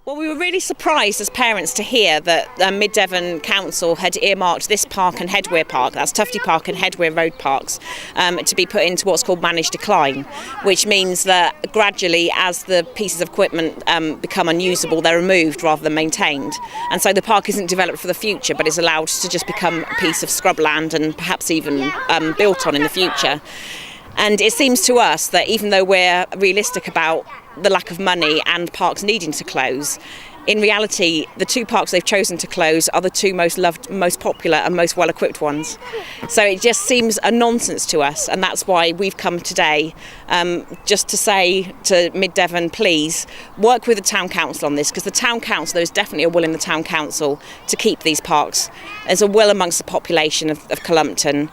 Well, we were really surprised as parents to hear that Mid Devon Council had earmarked this park and Weir Park, that's Tufty Park and Weir Road parks, to be put into what's called managed decline, which means that gradually as the pieces of equipment become unusable, they're removed rather than maintained. And so the park isn't developed for the future, but is allowed to just become a piece of scrubland and perhaps even built on in the future. And it seems to us that even though we're realistic about the lack of money and parks needing to close, in reality the two parks they've chosen to close are the two most loved, most popular and most well-equipped ones. So it just seems a nonsense to us, and that's why we've come today just to say to Mid Devon, please work with the Town Council on this, because the Town Council, there is definitely a will in the Town Council to keep these parks. There's a will amongst the population of Cullompton.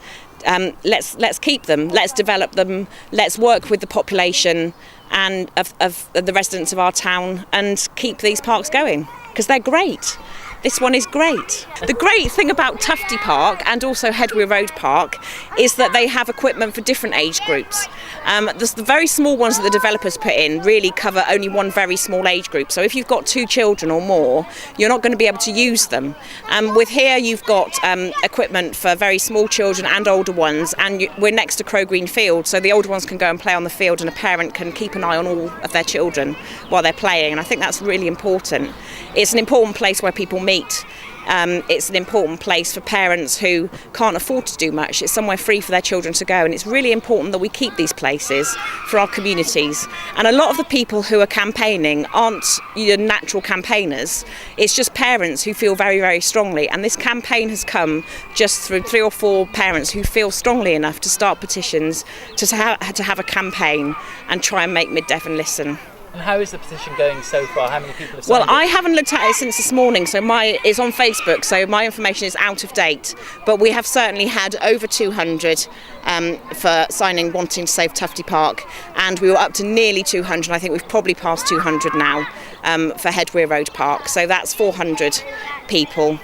Let's keep them, let's develop them, let's work with the population and of the residents of our town and keep these parks going, because they're great. This one is great. The great thing about Tufty Park and also Weir Road Park is that they have equipment for different age groups. The very small ones that the developers put in really cover only one very small age group. So if you've got 2 children or more, you're not going to be able to use them. With here you've got equipment for very small children and older ones, and we're next to Crow Green Field, so the older ones can go and play on the field and a parent can keep an eye on all of their children while they're playing, and I think that's really important. It's an important place where people meet. It's an important place for parents who can't afford to do much. It's somewhere free for their children to go, and it's really important that we keep these places for our communities. And a lot of the people who are campaigning aren't your natural campaigners. It's just parents who feel very, very strongly, and this campaign has come just through 3 or 4 parents who feel strongly enough to start petitions to have a campaign and try and make Mid Devon listen. And how is the petition going so far? How many people have signed Well, I haven't looked at it since this morning, so it's on Facebook, so my information is out of date. But we have certainly had over 200 for signing, wanting to save Tufty Park, and we were up to nearly 200. I think we've probably passed 200 now for Weir Road Park, so that's 400 people.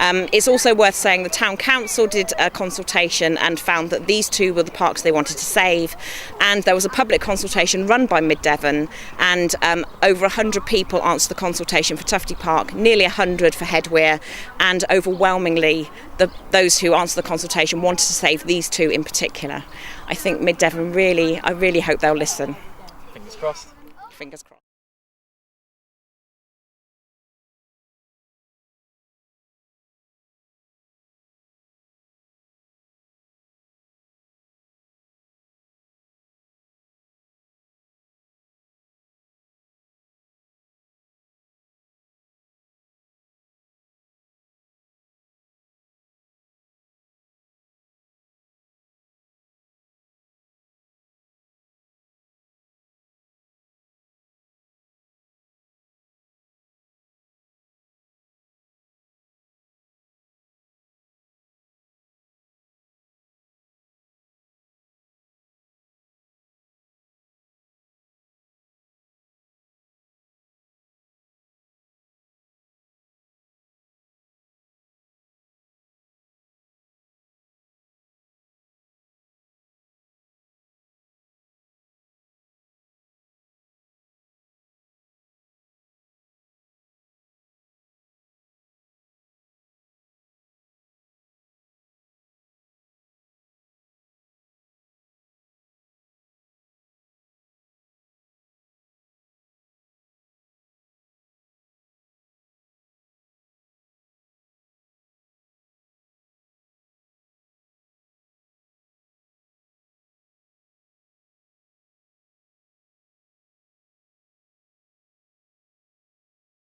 It's also worth saying the Town Council did a consultation and found that these 2 were the parks they wanted to save, and there was a public consultation run by Mid Devon, and over 100 people answered the consultation for Tufty Park, nearly 100 for Weir, and overwhelmingly those who answered the consultation wanted to save these 2 in particular. I think Mid Devon I really hope they'll listen. Fingers crossed. Fingers crossed.